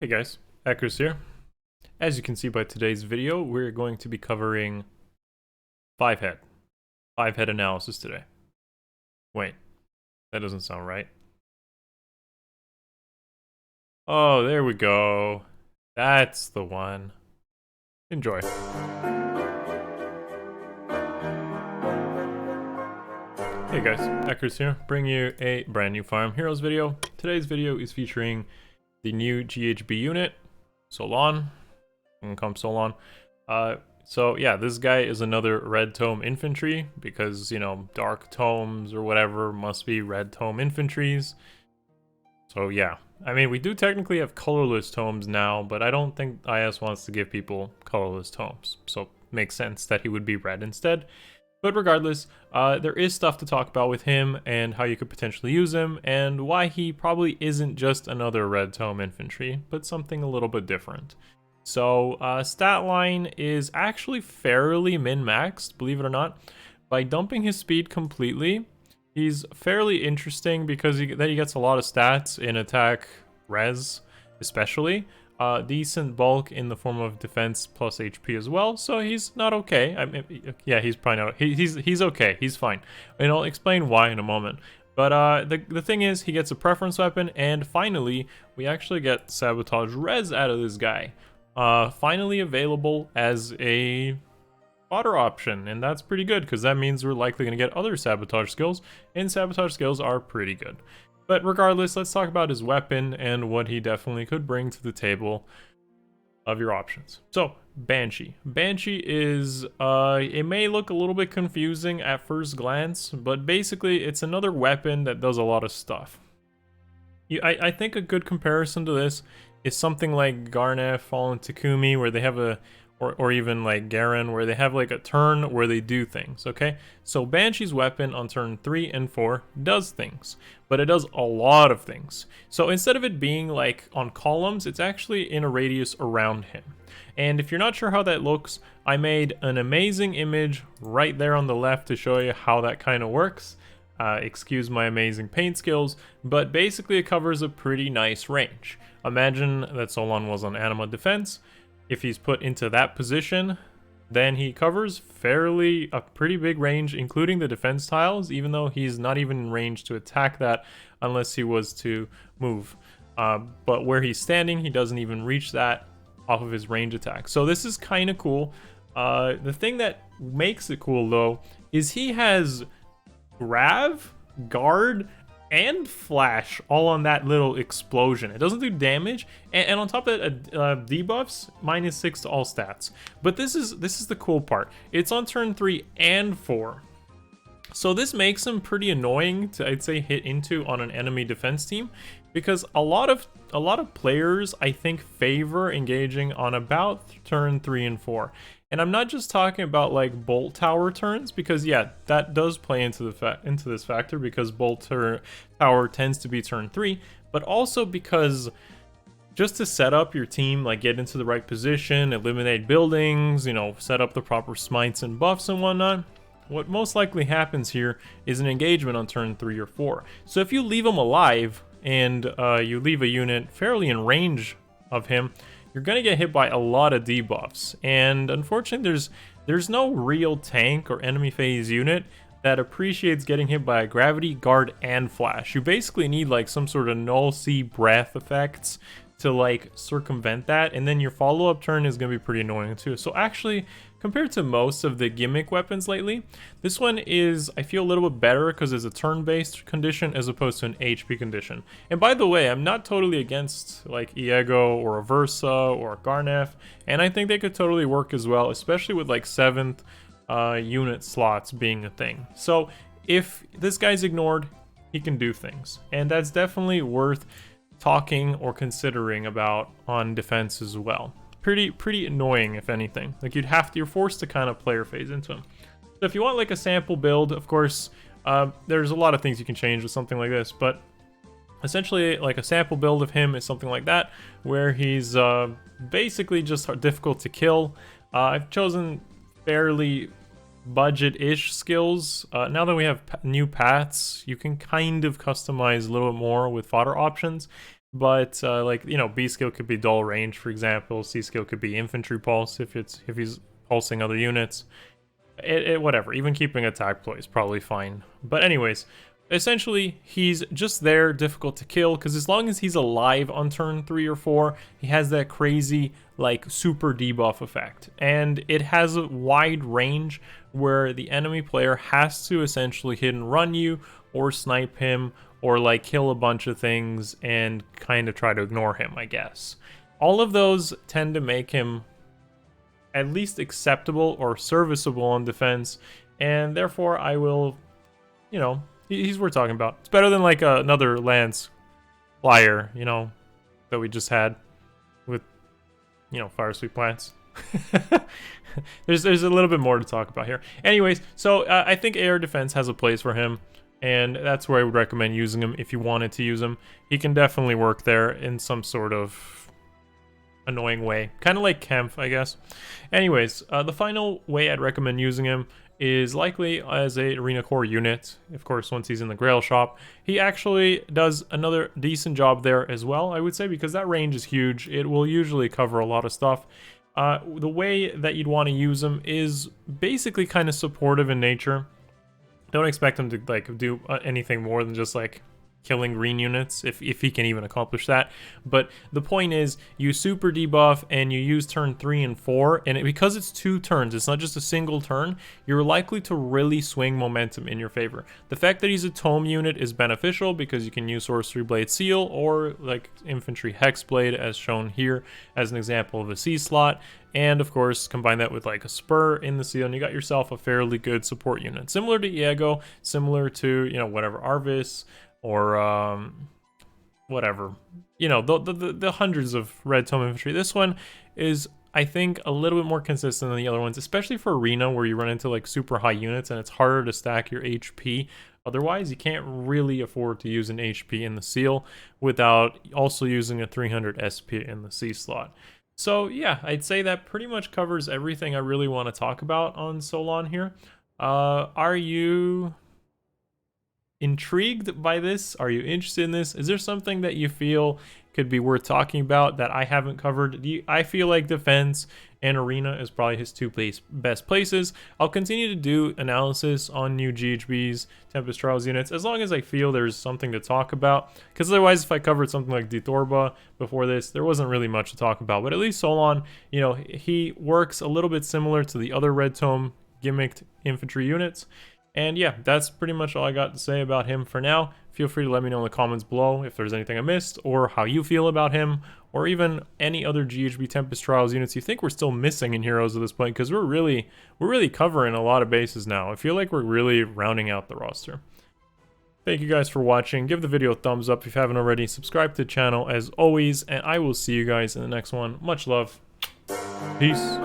Hey guys, Akariss here. As you can see by today's video, we're going to be covering 5-head. 5-head analysis today. Wait, that doesn't sound right. Oh, there we go. That's the one. Enjoy. Hey guys, Akariss here, bringing you a brand new Fire Emblem Heroes video. Today's video is featuring the new GHB unit, Solon. I'm gonna call him Solon. So yeah, this guy is another Red Tome Infantry because, you know, Dark Tomes or whatever must be Red Tome Infantries. So yeah, I mean, we do technically have colorless tomes now, but I don't think IS wants to give people colorless tomes. So it makes sense that he would be red instead. But regardless, there is stuff to talk about with him and how you could potentially use him and why he probably isn't just another Red Tome Infantry, but something a little bit different. So Statline is actually fairly min-maxed, believe it or not. By dumping his speed completely, he's fairly interesting because he gets a lot of stats in attack res, especially. Decent bulk in the form of defense plus HP as well, so he's not okay. I mean, yeah, he's probably not. He's okay. He's fine, and I'll explain why in a moment. But the thing is, he gets a preference weapon, and finally, we actually get sabotage res out of this guy. Finally available as a fodder option, and that's pretty good because that means we're likely going to get other sabotage skills, and sabotage skills are pretty good. But regardless, let's talk about his weapon and what he definitely could bring to the table of your options. So, Banshee. Banshee is, it may look a little bit confusing at first glance, but basically it's another weapon that does a lot of stuff. I think a good comparison to this is something like Garnef, Fallen Takumi, where they have a, or even like Garen, where they have like a turn where they do things, okay? So Banshee's weapon on turn 3 and 4 does things, but it does a lot of things. So instead of it being like on columns, it's actually in a radius around him. And if you're not sure how that looks, I made an amazing image right there on the left to show you how that kind of works. Excuse my amazing paint skills, but basically it covers a pretty nice range. Imagine that Solon was on Anima Defense. If he's put into that position, then he covers a pretty big range, including the defense tiles, even though he's not even in range to attack that unless he was to move. But where he's standing, he doesn't even reach that off of his range attack. So this is kind of cool. The thing that makes it cool, though, is he has Grav, Guard, and Flash all on that little explosion. It doesn't do damage, and on top of that, debuffs -6 to all stats. But this is the cool part. It's on turn 3 and 4. So this makes him pretty annoying to, I'd say, hit into on an enemy defense team, because a lot of players, I think, favor engaging on about turn 3 and 4. And I'm not just talking about like bolt tower turns, because yeah, that does play into this factor, because bolt tower tends to be turn 3, but also because just to set up your team, like get into the right position, eliminate buildings, you know, set up the proper smites and buffs and whatnot. What most likely happens here is an engagement on turn 3 or 4. So if you leave him alive and you leave a unit fairly in range of him, you're gonna get hit by a lot of debuffs. And unfortunately, there's no real tank or enemy phase unit that appreciates getting hit by a gravity, guard, and flash. You basically need like some sort of null sea breath effects to like circumvent that, and then your follow-up turn is gonna be pretty annoying too. So actually, compared to most of the gimmick weapons lately, this one is, I feel, a little bit better because it's a turn-based condition as opposed to an HP condition. And by the way, I'm not totally against like Iego or Aversa or Garnef, and I think they could totally work as well, especially with like 7th unit slots being a thing. So if this guy's ignored, he can do things, and that's definitely worth talking or considering about on defense as well. Pretty annoying, if anything. Like you're forced to kind of player phase into him. So if you want like a sample build, of course, there's a lot of things you can change with something like this, but essentially like a sample build of him is something like that, where he's basically just difficult to kill. I've chosen fairly budget-ish skills. Now that we have new paths, you can kind of customize a little bit more with fodder options. But like, you know, B skill could be dull range, for example. C skill could be infantry pulse if he's pulsing other units. Whatever. Even keeping attack ploy is probably fine. But anyways, essentially he's just there, difficult to kill, because as long as he's alive on turn 3 or 4, he has that crazy like super debuff effect, and it has a wide range where the enemy player has to essentially hit and run you or snipe him or like kill a bunch of things and kind of try to ignore him, I guess. All of those tend to make him at least acceptable or serviceable on defense, and therefore I will, you know, he's worth talking about. It's better than like another Lance flyer, you know, that we just had with, you know, Fire Sweep Plants. there's a little bit more to talk about here. Anyways, so I think air defense has a place for him, and that's where I would recommend using him if you wanted to use him. He can definitely work there in some sort of annoying way, kind of like Kempf, I guess. Anyways, the final way I'd recommend using him is likely as a arena core unit. Of course, once he's in the Grail shop, he actually does another decent job there as well, I would say, because that range is huge. It will usually cover a lot of stuff. The way that you'd want to use him is basically kind of supportive in nature. Don't expect him to like do anything more than just like killing green units, if he can even accomplish that. But the point is, you super debuff and you use turn 3 and 4, and because it's 2 turns, it's not just a single turn, you're likely to really swing momentum in your favor. The fact that he's a tome unit is beneficial because you can use Sorcery Blade Seal or like Infantry Hexblade, as shown here as an example of a C slot. And of course, combine that with like a spur in the seal, and you got yourself a fairly good support unit. Similar to Iago, similar to, you know, whatever, Arvis, or whatever, you know, the hundreds of Red Tome Infantry. This one is, I think, a little bit more consistent than the other ones, especially for arena where you run into like super high units and it's harder to stack your HP. Otherwise, you can't really afford to use an HP in the seal without also using a 300 SP in the C slot. So yeah, I'd say that pretty much covers everything I really want to talk about on Solon here. Are you intrigued by this? Are you interested in this? Is there something that you feel could be worth talking about that I haven't covered? I feel like defense and arena is probably his two best places. I'll continue to do analysis on new GHBs, Tempest Trials units, as long as I feel there's something to talk about, because otherwise if I covered something like Dithorba before this, there wasn't really much to talk about. But at least Solon, you know, he works a little bit similar to the other Red Tome gimmicked infantry units. And yeah, that's pretty much all I got to say about him for now. Feel free to let me know in the comments below if there's anything I missed, or how you feel about him, or even any other GHB Tempest Trials units you think we're still missing in Heroes at this point, because we're really covering a lot of bases now. I feel like we're really rounding out the roster. Thank you guys for watching. Give the video a thumbs up if you haven't already. Subscribe to the channel as always, and I will see you guys in the next one. Much love. Peace.